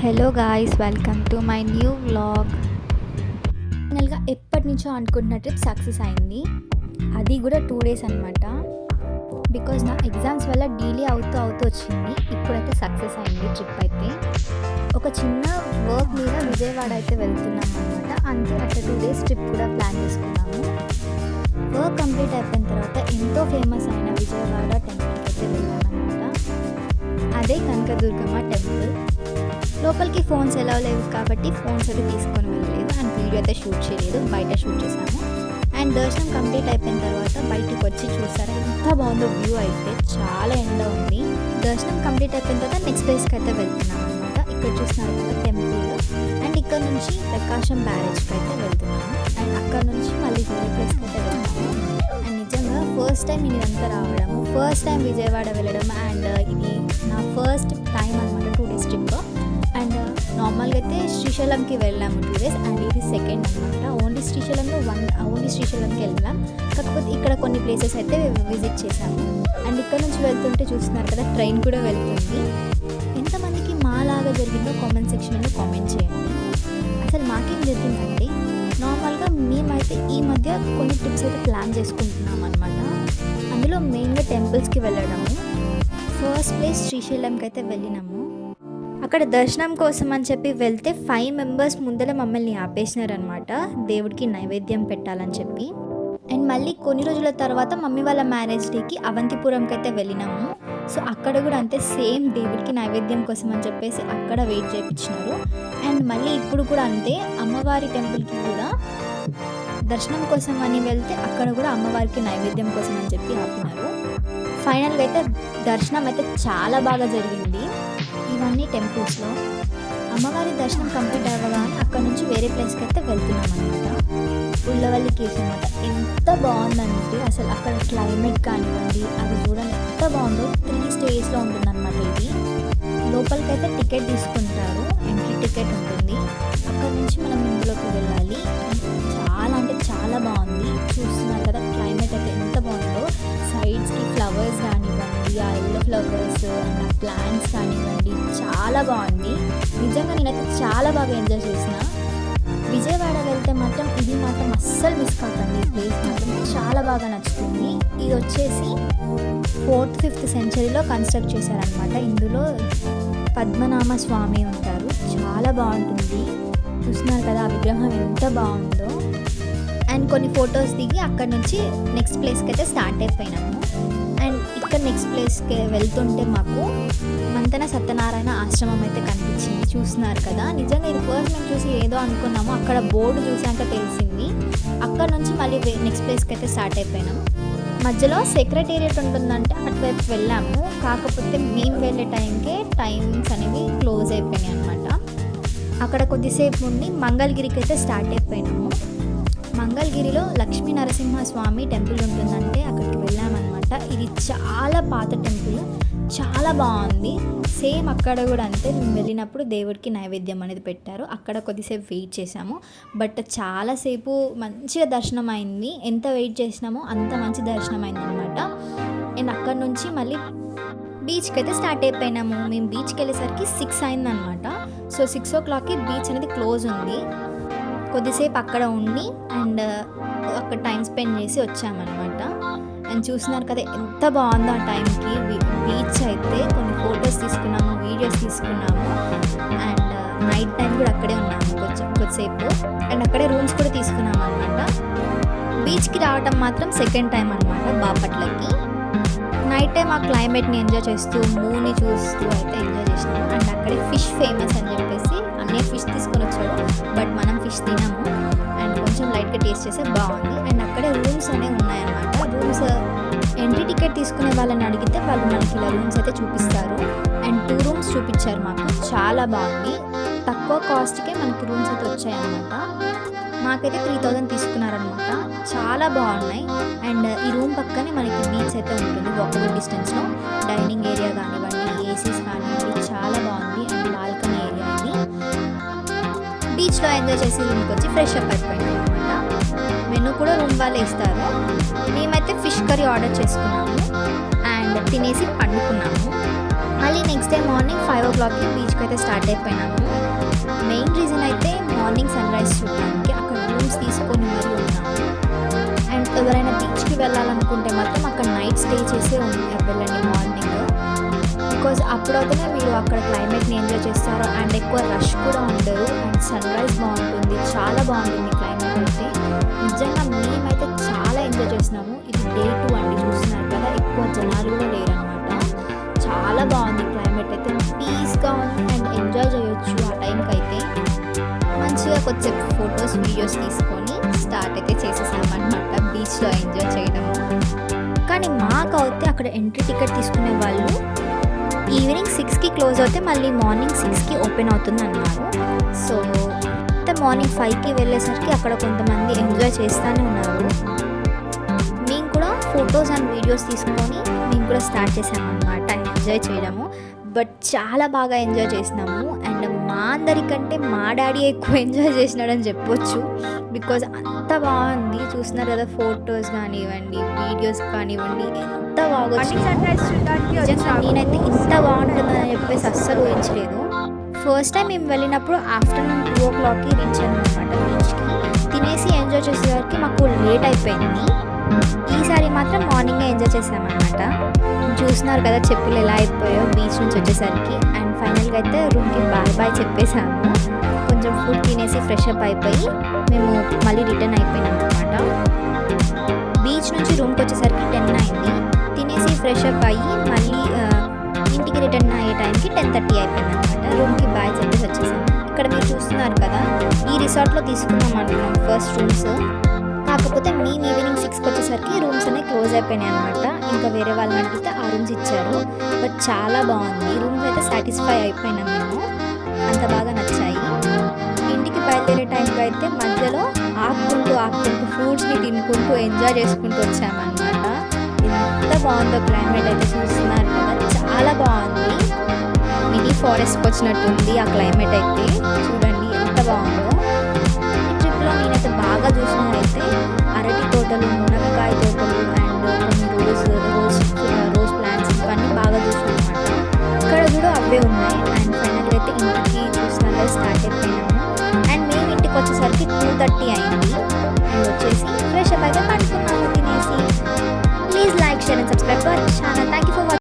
Hello guys, welcome to my new vlog. ఫైనల్గా ఎప్పటి నుంచో అనుకుంటున్న ట్రిప్ సక్సెస్ అయింది. అది కూడా 2 days అనమాట. బికాజ్ నా ఎగ్జామ్స్ వల్ల డీలే అవుతూ వచ్చింది. ఇప్పుడైతే సక్సెస్ అయింది ట్రిప్ అయితే. ఒక చిన్న వర్క్ మీద విజయవాడ అయితే వెళ్తున్నాం అనమాట. అంతే, అట్లా 2 days ట్రిప్ కూడా ప్లాన్ చేసుకున్నాము. వర్క్ కంప్లీట్ అయిపోయిన తర్వాత ఎంతో ఫేమస్ అయిన విజయవాడ టెంపుల్కి అయితే వెళ్ళామన్నమాట. అదే కనకదుర్గమ్మ టెంపుల్. లోపలికి ఫోన్స్ ఎలా లేవు కాబట్టి ఫోన్స్ అయితే తీసుకొని వెళ్ళలేదు అండ్ వీడియో అయితే షూట్ చేయలేదు, బయట షూట్ చేసాము. అండ్ దర్శనం కంప్లీట్ అయిపోయిన తర్వాత బయటికి వచ్చి చూసారా ఎంత బాగుందో వ్యూ. అయితే చాలా ఎండ ఉంది. దర్శనం కంప్లీట్ అయిపోయిన తర్వాత నెక్స్ట్ ప్లేస్కి అయితే వెళ్తున్నాం అనమాట. ఇక్కడ చూస్తున్నారు కదా టెంపుల్. అండ్ ఇక్కడ నుంచి ప్రకాశం బ్యారేజ్కి అయితే వెళ్తున్నాము. అండ్ అక్కడ నుంచి మళ్ళీ వేరే ప్లేస్కి అయితే వెళ్తాము. అండ్ నిజంగా ఫస్ట్ టైం నేను ఇదంతా రావడము, ఫస్ట్ టైం విజయవాడ వెళ్ళడం. అండ్ ఇది నా ఫస్ట్ టైం అనమాట 2 days ట్రిప్. అండ్ నార్మల్గా అయితే శ్రీశైలంకి వెళ్ళాము 2 days అండ్ ఇది సెకండ్ అనమాట. ఓన్లీ శ్రీశైలంకి వెళ్ళాం. కాకపోతే ఇక్కడ కొన్ని ప్లేసెస్ అయితే విజిట్ చేశాము. అండ్ ఇక్కడ నుంచి వెళ్తుంటే చూస్తున్నారు కదా ట్రైన్ కూడా వెళ్తుంది. ఎంతమందికి మాలాగా జరిగిందో కామెంట్ సెక్షన్లో కామెంట్ చేయండి. అసలు మాకేం జరిగిందంటే నార్మల్గా మేమైతే ఈ మధ్య కొన్ని ట్రిప్స్ అయితే ప్లాన్ చేసుకుంటున్నాం అనమాట. అందులో మెయిన్గా టెంపుల్స్కి వెళ్ళడము. ఫస్ట్ ప్లేస్ శ్రీశైలంకి అయితే వెళ్ళినాము. అక్కడ దర్శనం కోసం అని చెప్పి వెళ్తే 5 members ముందర మమ్మల్ని ఆపేసినారనమాట, దేవుడికి నైవేద్యం పెట్టాలని చెప్పి. అండ్ మళ్ళీ కొన్ని రోజుల తర్వాత మమ్మీ వాళ్ళ మ్యారేజ్ డేకి అవంతిపురంకి అయితే వెళ్ళినాము. సో అక్కడ కూడా అంతే, సేమ్ దేవుడికి నైవేద్యం కోసం అని చెప్పేసి అక్కడ వెయిట్ చేయించినారు. అండ్ మళ్ళీ ఇప్పుడు కూడా అంతే, అమ్మవారి టెంపుల్కి కూడా దర్శనం కోసం అని వెళ్తే అక్కడ కూడా అమ్మవారికి నైవేద్యం కోసం అని చెప్పి ఆపినారు. ఫైనల్గా అయితే దర్శనం అయితే చాలా బాగా జరిగింది. ఇవన్నీ టెంపుల్స్లో. అమ్మవారి దర్శనం కంప్లీట్ అవ్వగానే అక్కడ నుంచి వేరే ప్లేస్కి అయితే వెళ్తున్నాం అనమాట. ఉల్లవల్లి కేవ్స్ అనమాట. ఎంత బాగుందంటే అసలు అక్కడ క్లైమేట్ కానివ్వండి, అది చూడండి ఎంత బాగుందో. 3 stagesలో ఉంటుందన్నమాట ఇది. లోపలికైతే టికెట్ తీసుకుంటారు, ఎంట్రీ టికెట్ ఉంటుంది. అక్కడ నుంచి మనం ఇందులోకి వెళ్ళాలి. చాలా అంటే చాలా బాగుంది. చూస్తున్నారు కదా క్లైమేట్ అయితే ఎంత బాగుందో. సైడ్స్కి ఫ్లవర్స్ కానివ్వండి, ఆ ఎల్లో ఫ్లవర్స్ అండ్ ఆ ప్లాంట్స్ కానివ్వండి, చాలా బాగుంది. నిజంగా నేనైతే చాలా బాగా ఎంజాయ్ చేసిన. విజయవాడ వెళ్తే మాత్రం ఇది మాత్రం అస్సలు మిస్ కాకండి. ఈ ప్లేస్ మాత్రం చాలా బాగా నచ్చుతుంది. ఇది వచ్చేసి 4th 5th centuryలో కన్స్ట్రక్ట్ చేశారనమాట. ఇందులో పద్మనాభ స్వామి ఉంటారు. చాలా బాగుంటుంది. చూస్తున్నారు కదా ఆ విగ్రహం ఎంత బాగుందో. అండ్ కొన్ని ఫొటోస్ దిగి అక్కడ నుంచి నెక్స్ట్ ప్లేస్కి అయితే స్టార్ట్ అయిపోయినాము. అండ్ ఇక్కడ నెక్స్ట్ ప్లేస్కి వెళ్తుంటే మాకు మంతెన సత్యనారాయణ ఆశ్రమం అయితే కనిపించింది. చూస్తున్నారు కదా, నిజంగా ఇది ఫస్ట్ మేము చూసి ఏదో అనుకున్నాము, అక్కడ బోర్డు చూసాక తెలిసింది. అక్కడ నుంచి మళ్ళీ నెక్స్ట్ ప్లేస్కి అయితే స్టార్ట్ అయిపోయినాము. మధ్యలో సెక్రటేరియట్ ఉంటుందంటే అటువైపు వెళ్ళాము. కాకపోతే మేము వెళ్ళే టైమ్స్ అనేవి క్లోజ్ అయిపోయినాయి అనమాట. అక్కడ కొద్దిసేపు ఉండి మంగళగిరికి అయితే స్టార్ట్ అయిపోయినాము. మంగళగిరిలో లక్ష్మీ నరసింహస్వామి టెంపుల్ ఉంటుందంటే అక్కడికి వెళ్ళామన్నమాట. ఇది చాలా పాత టెంపుల్, చాలా బాగుంది. సేమ్ అక్కడ కూడా అంతే, మేము వెళ్ళినప్పుడు దేవుడికి నైవేద్యం అనేది పెట్టారు. అక్కడ కొద్దిసేపు వెయిట్ చేసాము. బట్ చాలాసేపు మంచిగా దర్శనం అయింది. ఎంత వెయిట్ చేసినామో అంత మంచి దర్శనం అయింది అనమాట. అండ్ అక్కడ నుంచి మళ్ళీ బీచ్కి అయితే స్టార్ట్ అయిపోయినాము. మేము బీచ్కి వెళ్ళేసరికి 6 అయిందనమాట. సో 6 o'clockకి బీచ్ అనేది క్లోజ్ ఉంది. కొద్దిసేపు అక్కడ ఉండి అండ్ అక్కడ టైం స్పెండ్ చేసి వచ్చామన్నమాట. అండ్ చూస్తున్నారు కదా ఎంత బాగుందో ఆ టైంకి బీచ్ అయితే. కొన్ని ఫొటోస్ తీసుకున్నాము, వీడియోస్ తీసుకున్నాము. అండ్ నైట్ టైం కూడా అక్కడే ఉన్నాము కొద్దిసేపు. అండ్ అక్కడే రూమ్స్ కూడా తీసుకున్నాము అనమాట. బీచ్కి రావటం మాత్రం సెకండ్ టైం అనమాట బాపట్లకి. నైట్ టైం ఆ క్లైమేట్ని ఎంజాయ్ చేస్తూ మూవ్ని చూస్తూ అయితే ఎంజాయ్ చేసినాము. అండ్ అక్కడే ఫిష్ ఫేమస్ అని చెప్పేసి అన్నయ్య ఫిష్ తీసుకొని వచ్చాడు. బట్ మనం ఫిష్ తినాము అండ్ కొంచెం లైట్గా టేస్ట్ చేస్తే బాగుంది. అండ్ అక్కడే రూమ్స్ అనేవి ఉన్నాయన్నమాట. రూమ్స్ ఎంట్రీ టికెట్ తీసుకునే వాళ్ళని అడిగితే వాళ్ళు మనకి ఇలా రూమ్స్ అయితే చూపిస్తారు. అండ్ 2 rooms చూపించారు మాకు. చాలా బాగుంది. తక్కువ కాస్ట్కే మనకి రూమ్స్ అయితే వచ్చాయన్నమాట. మాకైతే 3000 తీసుకున్నారనమాట. చాలా బాగున్నాయి. అండ్ ఈ రూమ్ పక్కనే మనకి బీచ్ అయితే ఉంటుంది వాకబుల్ డిస్టెన్స్లో. డైనింగ్ ఏరియా కానివ్వండి, ఏసీస్ కానివ్వండి, చాలా బాగుంది. అండ్ బాల్కనీ ఏరియా ఇది. బీచ్లో ఎంజాయ్ చేసి రూమ్కి వచ్చి ఫ్రెష్ అప్ అయిపోయినాం అనమాట. మెనూ కూడా రూమ్ వాళ్ళే ఇస్తారు. మేమైతే ఫిష్ కర్రీ ఆర్డర్ చేసుకున్నాము అండ్ తినేసి పండుకున్నాము. మళ్ళీ నెక్స్ట్ డే మార్నింగ్ 5 o'clockకి బీచ్కి అయితే స్టార్ట్ అయిపోయినాము. మెయిన్ రీజన్ అయితే మార్నింగ్ సన్ రైజ్ చూడడానికి అక్కడ రూమ్స్ తీసుకొని మరీ ఉన్నాము. అండ్ ఎవరైనా బీచ్కి వెళ్ళాలనుకుంటే మాత్రం అక్కడ నైట్ స్టే చేసే వెళ్ళండి మార్నింగ్. బికాజ్ అప్పుడైతేనే మీరు అక్కడ క్లైమేట్ని ఎంజాయ్ చేస్తారు అండ్ ఎక్కువ రష్ కూడా ఉండరు అండ్ సన్ రైజ్ బాగుంటుంది, చాలా బాగుంటుంది క్లైమేట్ అయితే. నిజంగా మేమైతే చాలా ఎంజాయ్ చేసినాము. ఇది Day 2 అండి, చూస్తున్నారు కదా, ఎక్కువ జనాలు కూడా లేరనమాట. చాలా బాగుంది క్లైమేట్ అయితే, పీస్గా ఉంది అండ్ ఎంజాయ్ చేయొచ్చు ఆ టైంకి అయితే. మంచిగా కొద్దిసేపు ఫొటోస్ వీడియోస్ తీసుకొని స్టార్ట్ అయితే చేసేసామన్నమాట బీచ్లో ఎంజాయ్ చేయడము. కానీ మాకు అయితే అక్కడ ఎంట్రీ టికెట్ తీసుకునే వాళ్ళు ఈవినింగ్ 6కి క్లోజ్ అవుతే మళ్ళీ మార్నింగ్ 6కి ఓపెన్ అవుతుంది అన్నారు. సో అయితే మార్నింగ్ 5కి వెళ్ళేసరికి అక్కడ కొంతమంది ఎంజాయ్ చేస్తూనే ఉన్నారు. మేము కూడా ఫొటోస్ అండ్ వీడియోస్ తీసుకొని మేము కూడా స్టార్ట్ చేసామన్నమాట ఎంజాయ్ చేయడము. బట్ చాలా బాగా ఎంజాయ్ చేసినాము అండ్ మా అందరికంటే మా డాడీ ఎక్కువ ఎంజాయ్ చేసినాడని చెప్పొచ్చు. బికాజ్ అంత బాగుంది, చూస్తున్నారు కదా, ఫొటోస్ కానివ్వండి, వీడియోస్ కానివ్వండి, ఎంత బాగా నిజంగా నేనైతే ఇంత బాగుంటుందని చెప్పేసి అస్సలు ఊహించలేదు. ఫస్ట్ టైం మేము వెళ్ళినప్పుడు ఆఫ్టర్నూన్ 2 o'clockకి రీచ్ అయ్యామన్నమాట బీచ్కి. తినేసి ఎంజాయ్ చేసేసరికి మాకు లేట్ అయిపోయింది. ఈసారి మాత్రం మార్నింగే ఎంజాయ్ చేసామన్నమాట. చూస్తున్నారు కదా చెప్పులు ఎలా అయిపోయాయో బీచ్ నుంచి వచ్చేసరికి. అండ్ ఫైనల్గా అయితే రూమ్కి బాయ్ చెప్పేసాము. కొంచెం ఫుడ్ తినేసి ఫ్రెష్ అప్ అయిపోయి మేము మళ్ళీ రిటర్న్ అయిపోయినాం అనమాట. బీచ్ నుంచి రూమ్కి వచ్చేసరికి 10 అయింది. తినేసి ఫ్రెష్ అప్ అయ్యి మళ్ళీ ఇంటికి రిటర్న్ అయ్యే టైంకి 10:30 అయిపోయింది అనమాట. రూమ్కి బాయ్ చెప్పేసి వచ్చేసాము. ఇక్కడ మీరు చూస్తున్నారు కదా, ఈ రిసార్ట్లో తీసుకున్నాం అనుకున్నాం ఫస్ట్ రూమ్స్. కాకపోతే మేము ఈవినింగ్ 6కి వచ్చేసరికి రూమ్స్ అనేవి క్లోజ్ అయిపోయినాయి అనమాట. ఇంకా వేరే వాళ్ళని అడిగితే ఆ రూమ్స్ ఇచ్చారు. బట్ చాలా బాగుంది, రూమ్స్ అయితే సాటిస్ఫై అయిపోయినాం మేము, అంత బాగా నచ్చాయి. ఇంటికి బయలుదేరే టైంకి అయితే మధ్యలో ఆపుకుంటూ ఫ్రూట్స్ని తినుకుంటూ ఎంజాయ్ చేసుకుంటూ వచ్చామన్నమాట. ఎంత బాగుందో క్లైమేట్ అయితే, చూస్తున్నారు కదా, చాలా బాగుంది. మినీ ఫారెస్ట్కి వచ్చినట్టుంది ఆ క్లైమేట్ అయితే, చూడండి ఎంత బాగుందో. ఈ ట్రిప్లో నేనైతే బాగా చూసినదైతే అరటి తోటలు, మునక్కాయ తోటలు అండ్ కొన్ని రోజ్ ప్లాంట్స్ ఇవన్నీ బాగా చూసినాం అనమాట. ఇక్కడ కూడా అవే ఉన్నాయి. అండ్ ఫైనల్గా అయితే ఇంటికి చూసినా స్టార్ట్ అయిపోయినాము. అండ్ మేము ఇంటికి వచ్చేసరికి 2:30 అయింది. అండ్ వచ్చేసి ఫ్రెష్ అప్ అయితే పడుకున్నాము తినేసి. Please like, share and subscribe to our channel. Thank you for watching.